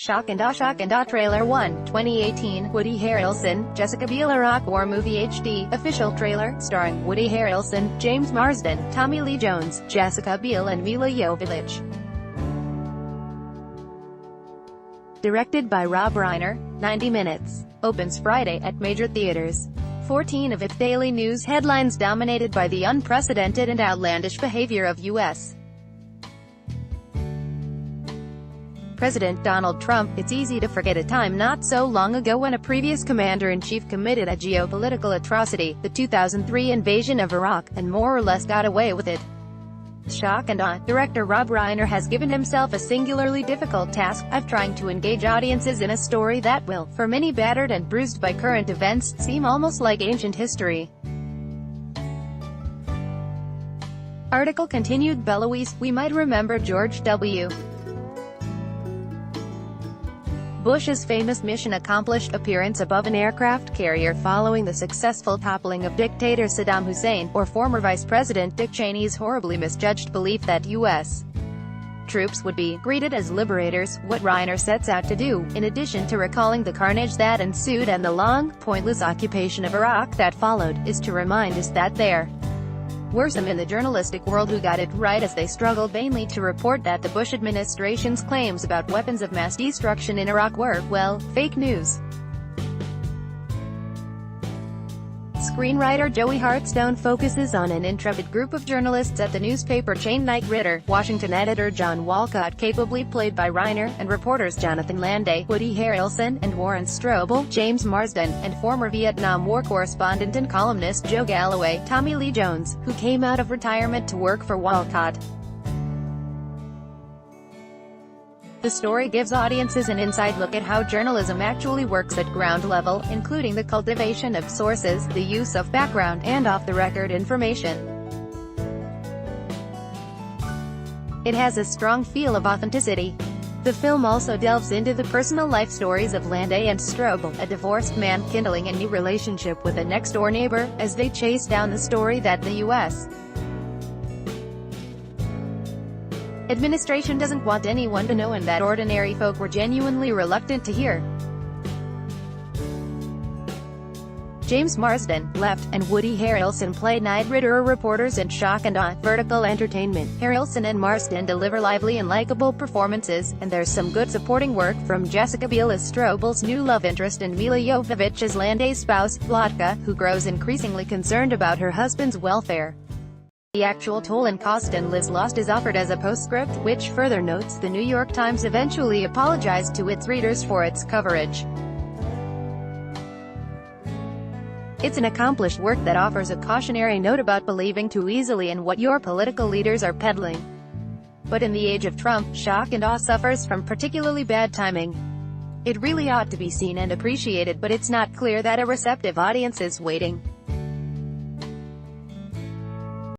Shock and Awe Trailer 1, 2018, Woody Harrelson, Jessica Biel Iraq War Movie HD, official trailer, starring Woody Harrelson, James Marsden, Tommy Lee Jones, Jessica Biel and Milla Jovovich. Directed by Rob Reiner, 90 minutes. Opens Friday at major theaters. 14 of its daily news headlines dominated by the unprecedented and outlandish behavior of U.S. President Donald Trump. It's easy to forget a time not so long ago when a previous commander-in-chief committed a geopolitical atrocity, the 2003 invasion of Iraq, and more or less got away with it. Shock and Awe director Rob Reiner has given himself a singularly difficult task of trying to engage audiences in a story that will, for many battered and bruised by current events, seem almost like ancient history. Article continued. Belarus, we might remember George W. Bush's famous mission-accomplished appearance above an aircraft carrier following the successful toppling of dictator Saddam Hussein, or former Vice President Dick Cheney's horribly misjudged belief that U.S. troops would be greeted as liberators. What Reiner sets out to do, in addition to recalling the carnage that ensued and the long, pointless occupation of Iraq that followed, is to remind us that there were some in the journalistic world who got it right as they struggled vainly to report that the Bush administration's claims about weapons of mass destruction in Iraq were, well, fake news. Screenwriter Joey Hartstone focuses on an intrepid group of journalists at the newspaper chain Knight Ridder, Washington editor John Walcott, capably played by Reiner, and reporters Jonathan Landay, Woody Harrelson, and Warren Strobel, James Marsden, and former Vietnam War correspondent and columnist Joe Galloway, Tommy Lee Jones, who came out of retirement to work for Walcott. The story gives audiences an inside look at how journalism actually works at ground level, including the cultivation of sources, the use of background and off-the-record information. It has a strong feel of authenticity. The film also delves into the personal life stories of Landay and Strobel, a divorced man kindling a new relationship with a next-door neighbor, as they chase down the story that the U.S. administration doesn't want anyone to know, and that ordinary folk were genuinely reluctant to hear. James Marsden, left, and Woody Harrelson play Knight Ridder reporters in Shock and Awe Vertical Entertainment. Harrelson and Marsden deliver lively and likable performances, and there's some good supporting work from Jessica Biel as Strobel's new love interest and Milla Jovovich as Landay's spouse, Vladka, who grows increasingly concerned about her husband's welfare. The actual toll and cost and lives lost is offered as a postscript, which further notes the New York Times eventually apologized to its readers for its coverage. It's an accomplished work that offers a cautionary note about believing too easily in what your political leaders are peddling. But in the age of Trump, Shock and Awe suffers from particularly bad timing. It really ought to be seen and appreciated, but it's not clear that a receptive audience is waiting.